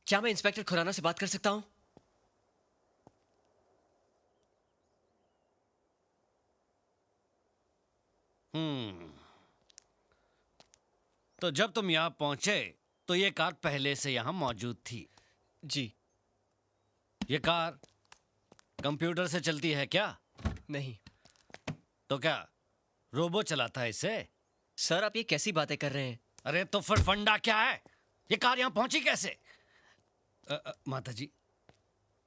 क्या मैं इंस्पेक्टर खुराना से बात कर सकता हूं? तो जब तुम यहाँ पहुंचे तो ये कार पहले से यहाँ मौजूद थी। जी। ये कार कंप्यूटर से चलती है क्या? नहीं। तो क्या रोबो चलाता है इसे? सर, आप ये कैसी बातें कर रहे हैं? अरे तो फिर फंडा क्या है? ये कार यहाँ पहुंची कैसे? माता जी,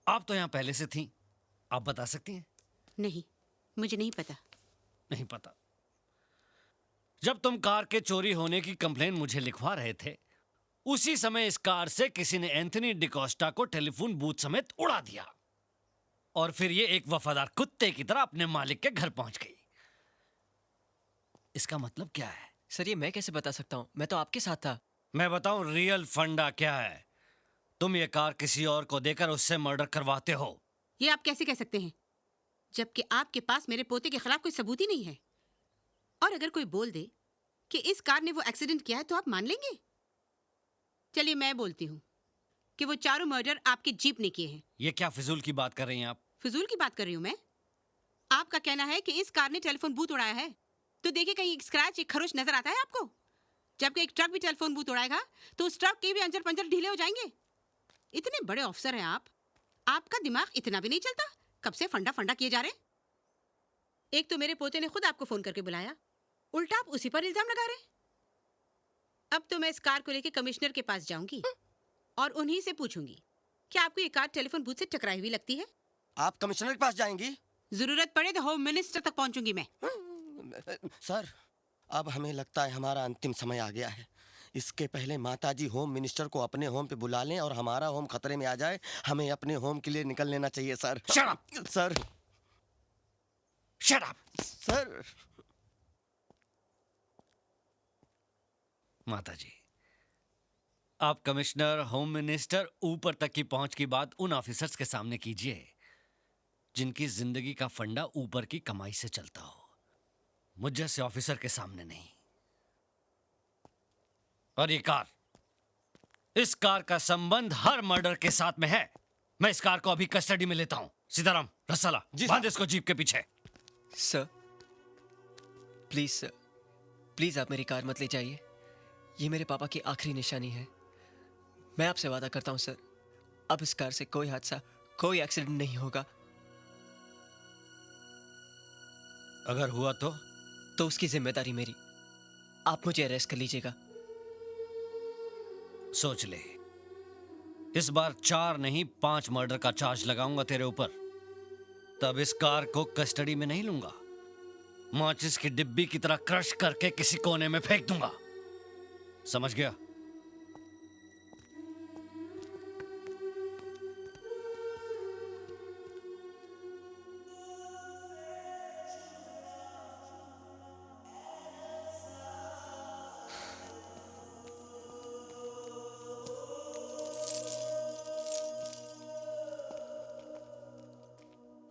आप तो यहाँ पहले से थी, आप बता सकती हैं? नहीं, मुझे नहीं पता। नहीं पता। जब तुम कार के चोरी होने की कंप्लेन मुझे लिखवा रहे थे, उसी समय इस कार से किसी ने एंथनी डिकोस्टा को टेलीफोन बूथ समेत उड़ा दिया और फिर ये एक वफादार कुत्ते की तरह अपने मालिक के घर पहुंच गई। इसका मतलब क्या है? सर, ये मैं कैसे बता सकता हूं? मैं तो आपके साथ था। मैं बताऊं रियल फंडा क्या है? तुम ये कार किसी और को देकर उससे मर्डर करवाते हो। ये आप कैसे कह सकते हैं, जबकि आपके पास मेरे पोते के खिलाफ कोई सबूत ही नहीं है? और अगर कोई बोल दे कि इस कार ने वो एक्सीडेंट किया है तो आप मान लेंगे? चलिए मैं बोलती हूँ कि वो चारों मर्डर आपके जीप ने किए हैं। ये क्या फिजूल की बात कर रही हैं आप? फिजूल की बात कर रही हूँ मैं? आपका कहना है कि इस कार ने टेलीफोन बूथ उड़ाया है, तो देखिए कहीं एक स्क्रैच, एक खरोच नजर आता है आपको? जबकि एक ट्रक भी टेलीफोन बूथ उड़ाएगा तो उस ट्रक के भी अंजर पंजर ढीले हो जाएंगे। इतने बड़े ऑफिसर हैं आप, आपका दिमाग इतना भी नहीं चलता? कब से फंडा फंडा किए जा रहे? एक तो मेरे पोते ने खुद आपको फोन करके बुलाया, उल्टा आप उसी पर इल्जाम लगा रहे। अब तो मैं इस कार को लेकर कमिश्नर के पास जाऊंगी और उन्हीं से पूछूंगी कि आपको ये कार टेलीफोन बूथ से टकराई हुई लगती है। आप कमिश्नर के पास जाएंगी? जरूरत पड़े तो होम मिनिस्टर तक पहुंचूंगी मैं। सर, अब हमें लगता है हमारा अंतिम समय आ गया है। इसके पहले माताजी होम मिनिस्टर को अपने होम पे बुला लें और हमारा होम खतरे में आ जाए, हमें अपने होम के लिए निकल लेना चाहिए sir. Shut up! Sir. Shut up! Sir. माताजी, आप कमिश्नर, होम मिनिस्टर, ऊपर तक की पहुंच की बात उन ऑफिसर्स के सामने कीजिए जिनकी जिंदगी का फंडा ऊपर की कमाई से चलता हो, मुझ जैसे ऑफिसर के सामने नहीं। और ये कार, इस कार का संबंध हर मर्डर के साथ में है। मैं इस कार को अभी कस्टडी में लेता हूं। सीताराम, रसाला, बांध इसको जीप के पीछे। सर, प्लीज आप मेरी कार मत ले जाइए। ये मेरे पापा की आखिरी निशानी है। मैं आपसे वादा करता हूं सर, अब इस कार से कोई हादसा, कोई एक्सीडेंट नहीं होगा। अगर हुआ तो उसकी जिम्मेदारी मेरी। आप मुझे अरेस्ट कर लीजिएगा। सोच ले, इस बार 4 नहीं 5 मर्डर का चार्ज लगाऊंगा तेरे ऊपर। तब इस कार को कस्टडी में नहीं लूंगा, माचिस की डिब्बी की तरह क्रश करके किसी कोने में फेंक दूंगा। समझ गया?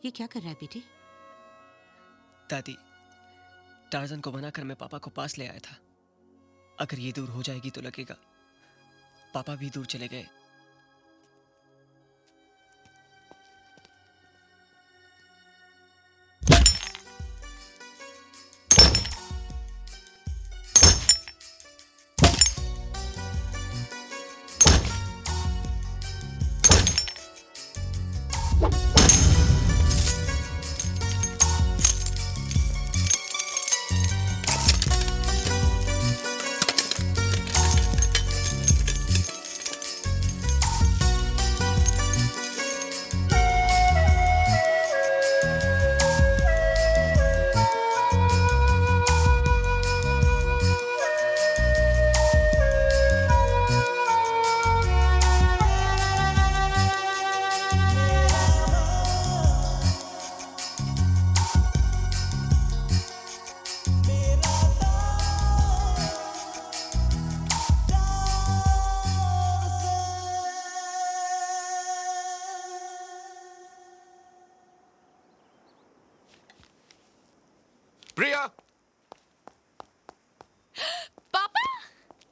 ये क्या कर रहा है बेटी? दादी, टार्जन को बनाकर मैं पापा को पास ले आया था। अगर ये दूर हो जाएगी तो लगेगा पापा भी दूर चले गए।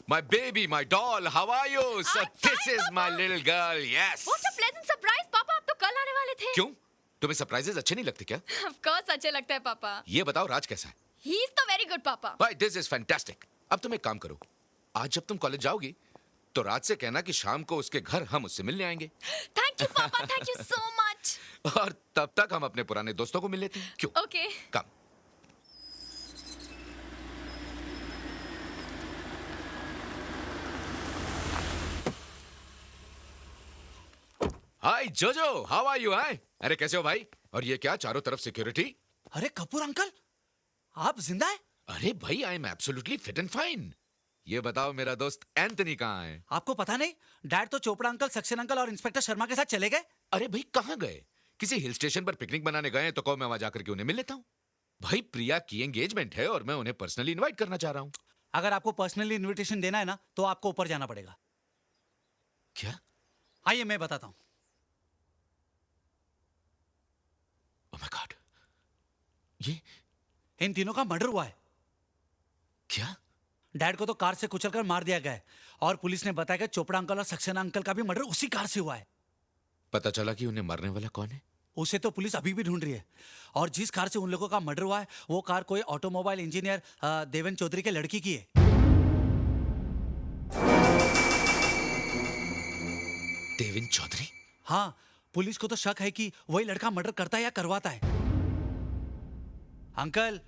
My baby, my doll, how are you? So I'm this fine, is Papa. my little girl, yes. What a pleasant surprise, पापा। आप तो कल आने वाले थे। क्यों? तुम्हें सरप्राइजेस अच्छे नहीं लगते क्या? Of course अच्छे लगते हैं पापा। ये बताओ राज कैसा है? He is the very good पापा। Right, this is fantastic. अब तुम एक काम करो, आज जब तुम कॉलेज जाओगी तो राज से कहना कि शाम को उसके घर हम उससे मिलने आएंगे। Thank you पापा, thank you so much। और तब तक हम अपने पुराने दोस्तों को मिल लेते हैं। क्यों? Okay। कम। हाय जोजो, हाउ आर यू? हाय, अरे कैसे हो भाई? और ये क्या चारों तरफ सिक्योरिटी? अरे कपूर अंकल, आप जिंदा है? अरे भाई, I am absolutely fit and fine. ये बताओ मेरा दोस्त एंथनी कहाँ है? आपको पता नहीं, डैड तो चोपड़ा अंकल, सक्सेना अंकल और इंस्पेक्टर शर्मा के साथ चले गए। अरे भाई कहाँ गए? किसी हिल स्टेशन पर पिकनिक बनाने गए हैं तो कहो मैं वहां जाकर के उन्हें मिल लेता हूँ। भाई प्रिया की एंगेजमेंट है और मैं उन्हें पर्सनली इनवाइट करना चाह रहा हूँ। अगर आपको पर्सनली इनविटेशन देना है ना, तो आपको ऊपर जाना पड़ेगा। क्या? आइए मैं बताता हूँ। ओह माय गॉड, ये इन तीनों का मर्डर हुआ है। क्या? डैड को तो कार से कुचलकर मार दिया गया है और पुलिस ने बताया कि चोपड़ा अंकल और सक्सेना अंकल का भी मर्डर उसी कार से हुआ है। पता चला कि उन्हें मारने वाला कौन है? उसे तो पुलिस अभी भी ढूंढ रही है। और जिस कार से उन लोगों का मर्डर हुआ है, वो कार कोई ऑटोमोबाइल इंजीनियर देवेन चौधरी के लड़की की है। देवेन चौधरी? हाँ, पुलिस को तो शक है कि वही लड़का मर्डर करता है या करवाता है। अंकल,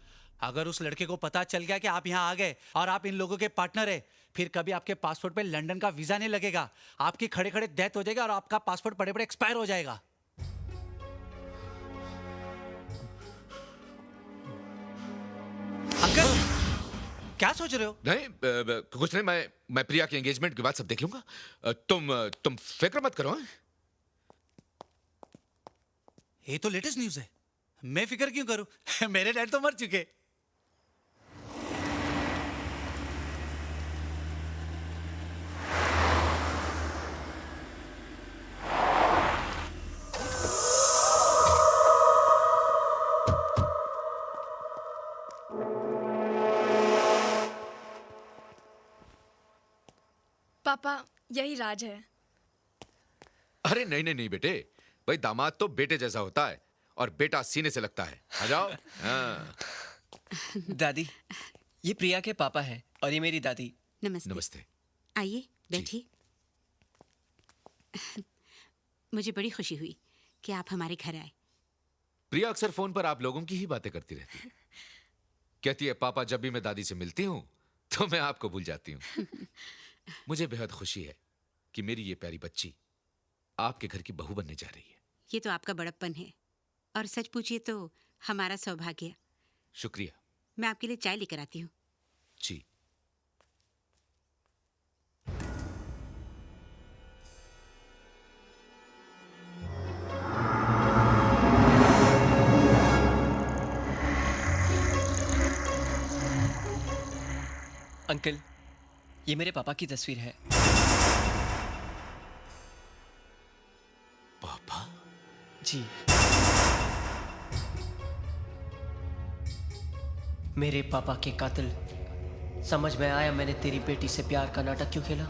अगर उस लड़के को पता चल गया कि आप यहाँ आ गए और आप इन लोगों के पार्टनर है, फिर कभी आपके पासपोर्ट पे लंदन का वीजा नहीं लगेगा। आपकी खड़े खड़े डेथ हो जाएगी और आपका पासपोर्ट पड़े पड़े एक्सपायर हो जाएगा। अंकल, क्या सोच रहे हो? नहीं कुछ नहीं, मैं प्रिया के एंगेजमेंट के बाद सब देख लूंगा। तुम फिक्र मत करो। हाँ? ये तो लेटेस्ट न्यूज़ है। मैं फिक्र क्यों करूं? मेरे डैड तो मर चुके। पापा यही राज है। अरे नहीं नहीं नहीं बेटे, भाई दामाद तो बेटे जैसा होता है और बेटा सीने से लगता है। आ जाओ। हाँ। दादी, ये प्रिया के पापा हैं और ये मेरी दादी। नमस्ते। नमस्ते। आइए बैठिए। मुझे बड़ी खुशी हुई कि आप हमारे घर आए। प्रिया अक्सर फोन पर आप लोगों की ही बातें करती रहती है। कहती है पापा जब भी मैं दादी से मिलती हूँ तो मैं आपको भूल जाती हूँ। मुझे बेहद खुशी है कि मेरी ये प्यारी बच्ची आपके घर की बहू बनने जा रही है। ये तो आपका बड़प्पन है और सच पूछिए तो हमारा सौभाग्य। शुक्रिया। मैं आपके लिए चाय लेकर आती हूँ। जी। अंकल, ये मेरे पापा की तस्वीर है। पापा? जी। मेरे पापा के कातिल, समझ में आया मैंने तेरी बेटी से प्यार का नाटक क्यों खेला।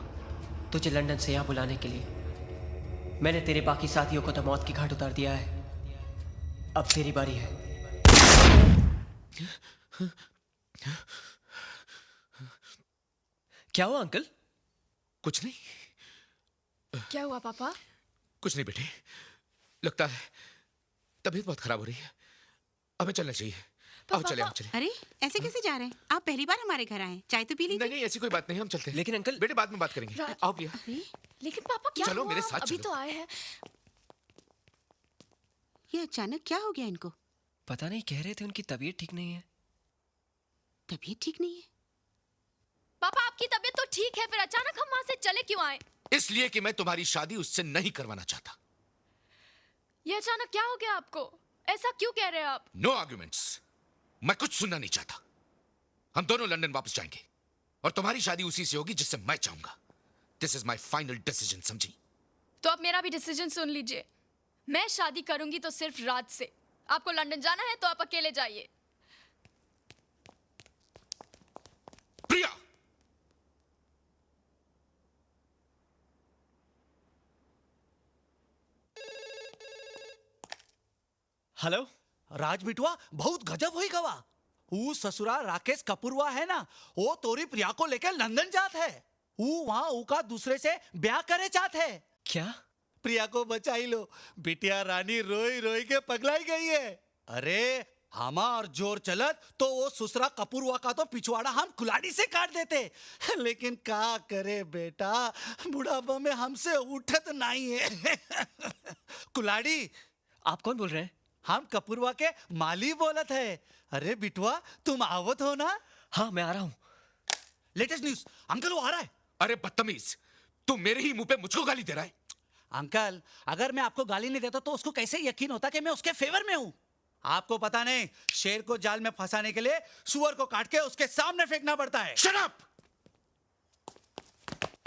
तुझे लंदन से यहाँ बुलाने के लिए। मैंने तेरे बाकी साथियों को तो मौत की घाट उतार दिया है। अब तेरी बारी है। क्या हुआ अंकल? कुछ नहीं। क्या हुआ पापा? कुछ नहीं बेटे, लगता है तबीयत बहुत खराब हो रही है। हमें चलना चाहिए। आओ चले, आओ चले। अरे ऐसे कैसे जा रहे हैं? आप पहली बार हमारे घर आए हैं। चाय तो पी लीजिए। नहीं नहीं ऐसी कोई बात नहीं, हम चलते हैं। लेकिन अंकल, बेटे बाद में बात करेंगे। आओ प्रिया। अरे लेकिन पापा क्या चलो, हुआ? मेरे साथ अभी चलो। तो आए हैं। ये अचानक क्या हो गया इनको? पता नहीं, कह रहे थे उनकी तबीयत ठीक नहीं है। तबीयत ठीक नहीं है? पापा आपकी तबीयत तो ठीक है, फिर अचानक हम वहां से चले क्यों आए? इसलिए कि मैं तुम्हारी शादी उससे नहीं करवाना चाहता। ये अचानक क्या हो गया आपको? ऐसा क्यों कह रहे हैं आप? No arguments. मैं कुछ सुनना नहीं चाहता। हम दोनों लंदन वापस जाएंगे और तुम्हारी शादी उसी से होगी जिससे मैं चाहूंगा। This is my final decision, समझी? तो अब मेरा भी डिसीजन सुन लीजिए। मैं शादी करूंगी तो सिर्फ राज से। आपको लंदन जाना है तो आप अकेले जाइए। प्रिया, हेलो। राज बिटवा बहुत गजब हुई गवा। वो ससुरा राकेश कपूरवा है ना, वो तोरी प्रिया को लेकर लंदन जात है। वो वहाँ उका दूसरे से ब्याह करे चाहत है। क्या? प्रिया को बचाई लो, बिटिया रानी रोई रोई के पगलाई गई है। अरे हमा और जोर चलत तो वो ससुरा कपूरवा का तो पिछवाड़ा हम कुलाड़ी से काट देते, लेकिन का करे बेटा, बुढ़ापा में हमसे उठत नहीं है। कुलाड़ी। आप कौन बोल रहे हैं? हम कपूरवा के माली बोलत है। अरे बिटवा तुम आवत हो ना? हाँ मैं आ रहा हूँ। लेटेस्ट न्यूज, अंकल वो आ रहा है। अरे बदतमीज, तू मेरे ही मुंह पे मुझको गाली दे रहा है। अंकल अगर मैं आपको गाली नहीं देता तो उसको कैसे यकीन होता कि मैं उसके फेवर में हूँ? आपको पता नहीं, शेर को जाल में फंसाने के लिए सुअर को काट के उसके सामने फेंकना पड़ता है। Shut up!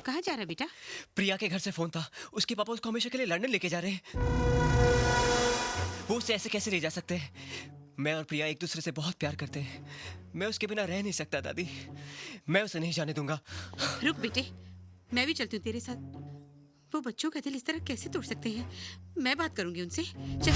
कहाँ जा रहा है बेटा? प्रिया के घर से फोन था, उसके पापा उसको हमेशा के लिए लंदन लेके जा रहे हैं। वो उसे ऐसे कैसे ले जा सकते हैं? मैं और प्रिया एक दूसरे से बहुत प्यार करते हैं। मैं उसके बिना रह नहीं सकता दादी, मैं उसे नहीं जाने दूंगा। रुक बेटे, मैं भी चलती हूँ तेरे साथ। वो बच्चों का दिल इस तरह कैसे तोड़ सकते हैं? मैं बात करूंगी उनसे। चल।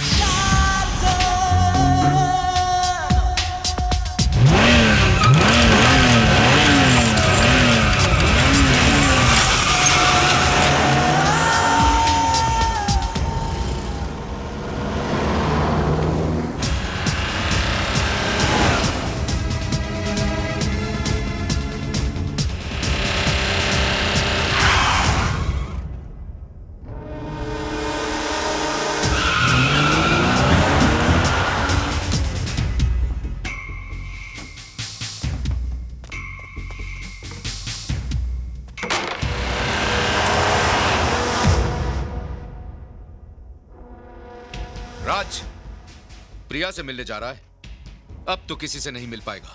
राज, प्रिया से मिलने जा रहा है। अब तो किसी से नहीं मिल पाएगा,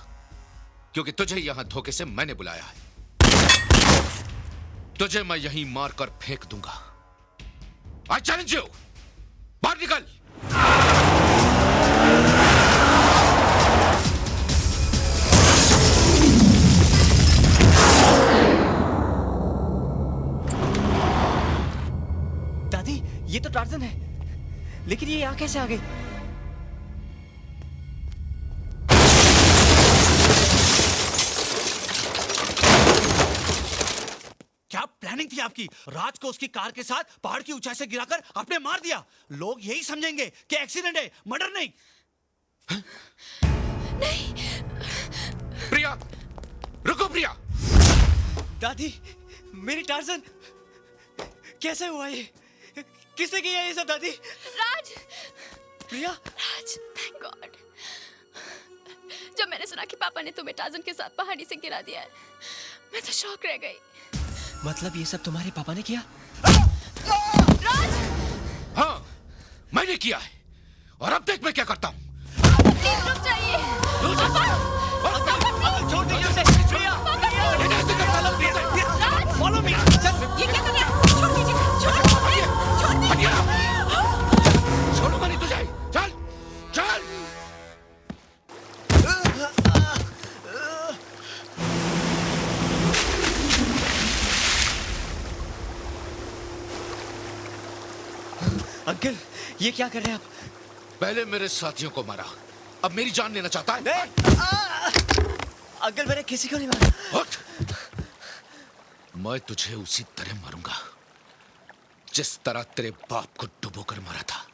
क्योंकि तुझे यहां धोखे से मैंने बुलाया है। तुझे मैं यहीं मारकर फेंक दूंगा। आई चैलेंज यू, बाहर निकल। दादी ये तो टार्जन है, लेकिन ये यहाँ कैसे आ गई? क्या प्लानिंग थी आपकी? राज को उसकी कार के साथ पहाड़ की ऊंचाई से गिराकर आपने मार दिया। लोग यही समझेंगे कि एक्सीडेंट है, मर्डर नहीं। प्रिया, रुको प्रिया। दादी मेरी टार्जन कैसे हुआ ये? किसने किया ये सब दादी? राज! प्रिया? राज, थैंक गॉड। जब मैंने सुना कि पापा ने तुम्हें टार्जन के साथ पहाड़ी से गिरा दिया है, मैं तो शॉक रह गई। मतलब ये सब तुम्हारे पापा ने किया? राज! हाँ, मैंने किया है, और अब देख मैं क्या करता हूँ। प्लीज रुक जाइए। छोड़ दीजिए उसे। प्रिया! राज! Follow me. ये क्या कर रहा है? छोड़ दीजिए, छोड़ दीजिए, छोड़ दीजिए। छोड़ूंगा नहीं तुझे। चल चल। अंकल ये क्या कर रहे हैं आप? पहले मेरे साथियों को मारा, अब मेरी जान लेना चाहता है? नहीं! अंकल मैंने किसी को नहीं मारा। उठ! मैं तुझे उसी तरह मारूंगा जिस तरह तेरे बाप को डुबोकर मारा था।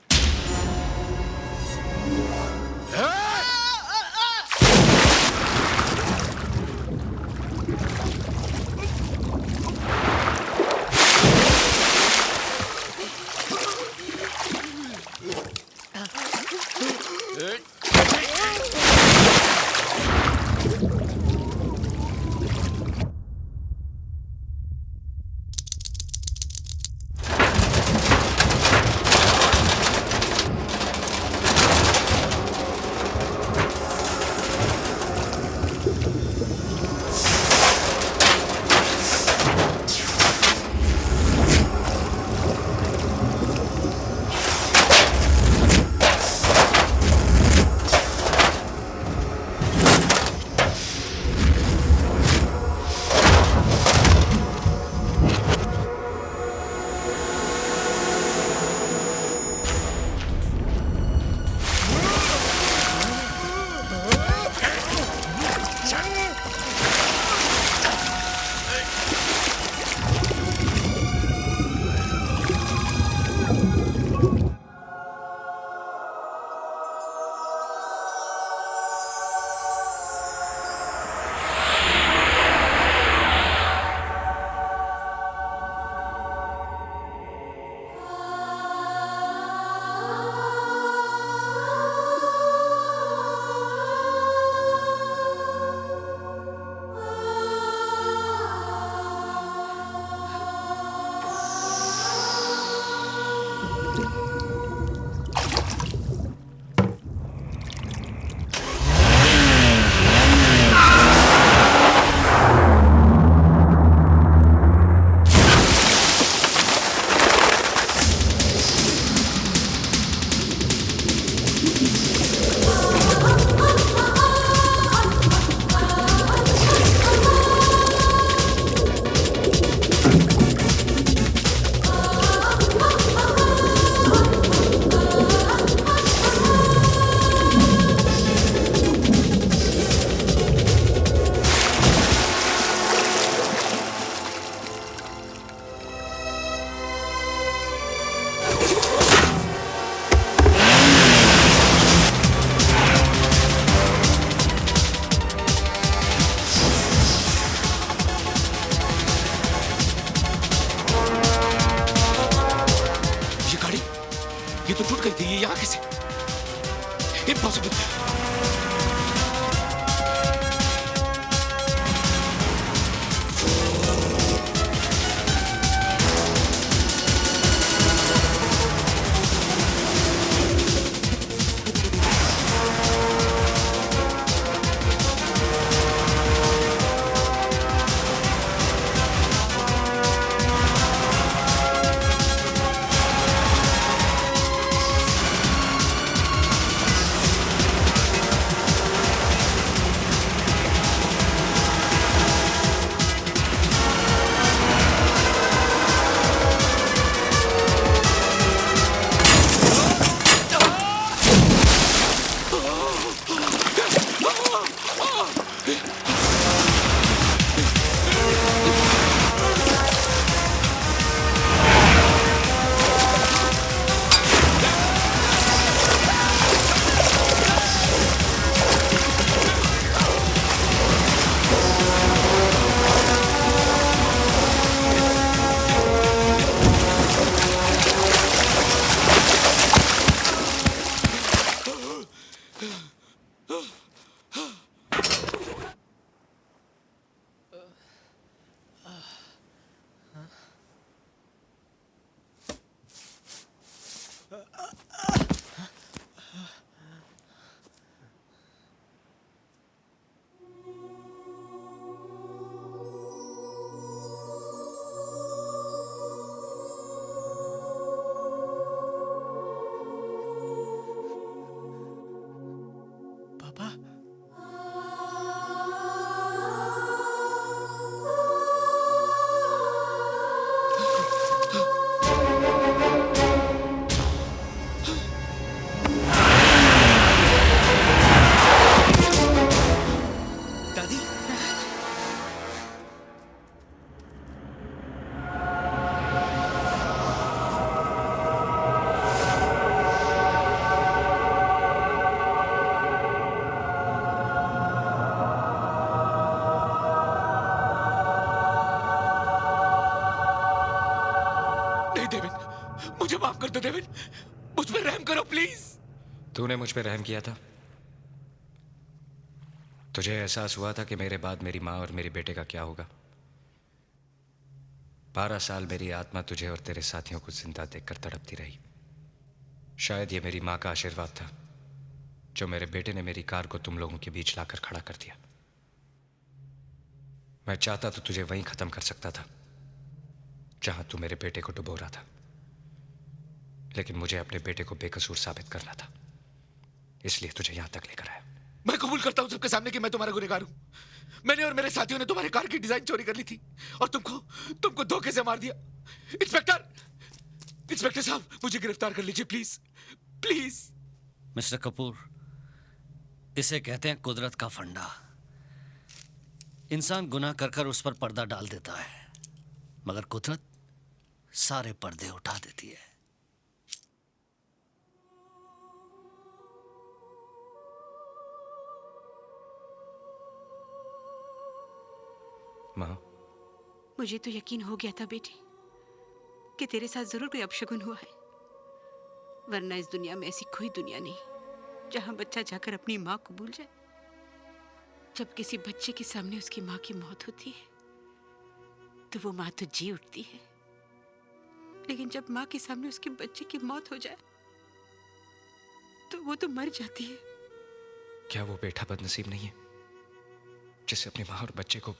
ये यहाँ कैसे? इम्पॉसिबल। मुझे माफ कर दो डेविड, मुझ पर रहम करो प्लीज। तूने मुझ पर रहम किया था? तुझे एहसास हुआ था कि मेरे बाद मेरी माँ और मेरे बेटे का क्या होगा? 12 साल मेरी आत्मा तुझे और तेरे साथियों को जिंदा देखकर तड़पती रही। शायद ये मेरी माँ का आशीर्वाद था जो मेरे बेटे ने मेरी कार को तुम लोगों के बीच लाकर खड़ा कर दिया। मैं चाहता तो तुझे वहीं खत्म कर सकता था जहां तू मेरे बेटे को डुबो रहा था, लेकिन मुझे अपने बेटे को बेकसूर साबित करना था, इसलिए तुझे यहां तक लेकर आया। मैं कबूल करता हूं सबके सामने कि मैं तुम्हारा गुनहगार हूं। मैंने और मेरे साथियों ने तुम्हारे कार की डिजाइन चोरी कर ली थी और तुमको धोखे से मार दिया। इंस्पेक्टर साहब, मुझे गिरफ्तार कर लीजिए प्लीज प्लीज। मिस्टर कपूर, इसे कहते हैं कुदरत का फंडा। इंसान गुनाह कर कर उस पर पर्दा डाल देता है, मगर कुदरत सारे पर्दे उठा देती है। माँ, मुझे तो यकीन हो गया था बेटी कि तेरे साथ जरूर कोई अपशगुन हुआ है, वरना इस दुनिया में ऐसी कोई दुनिया नहीं जहां बच्चा जाकर अपनी माँ को भूल जाए। जब किसी बच्चे के सामने उसकी माँ की मौत होती है तो वो माँ तो जी उठती है, लेकिन जब माँ के सामने उसके बच्चे की मौत हो जाए तो वो तो मर जाती है। क्या वो बेटा बदनसीब नहीं है जिसे अपनी माँ और बच्चे को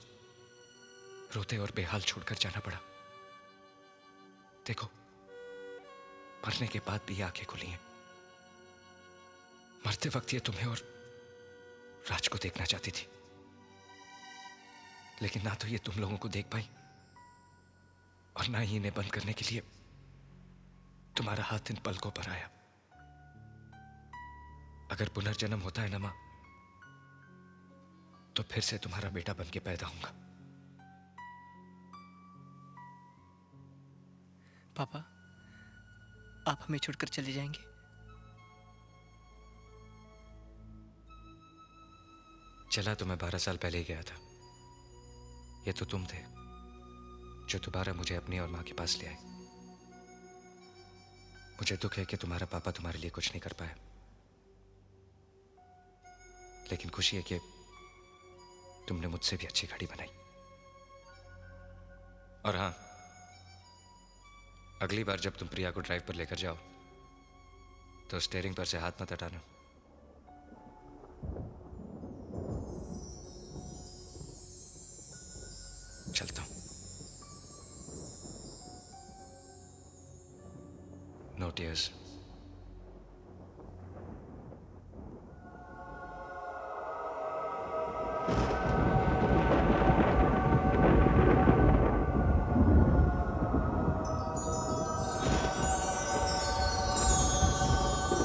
रोते और बेहाल छोड़कर जाना पड़ा? देखो, मरने के बाद भी ये आंखें खुली हैं। मरते वक्त ये तुम्हें और राज को देखना चाहती थी, लेकिन ना तो ये तुम लोगों को देख पाई और ना ही इन्हें बंद करने के लिए तुम्हारा हाथ इन पलकों पर आया। अगर पुनर्जन्म होता है ना मां, तो फिर से तुम्हारा बेटा बन के पैदा होऊंगा। पापा, आप हमें छोड़कर चले जाएंगे? चला तो मैं 12 साल पहले ही गया था। ये तो तुम थे जो दोबारा मुझे अपनी और मां के पास ले आए। मुझे दुख है कि तुम्हारा पापा तुम्हारे लिए कुछ नहीं कर पाया, लेकिन खुशी है कि तुमने मुझसे भी अच्छी घड़ी बनाई। और हाँ, अगली बार जब तुम प्रिया को ड्राइव पर लेकर जाओ तो स्टीयरिंग पर से हाथ मत हटाना। चलता हूं। No tears.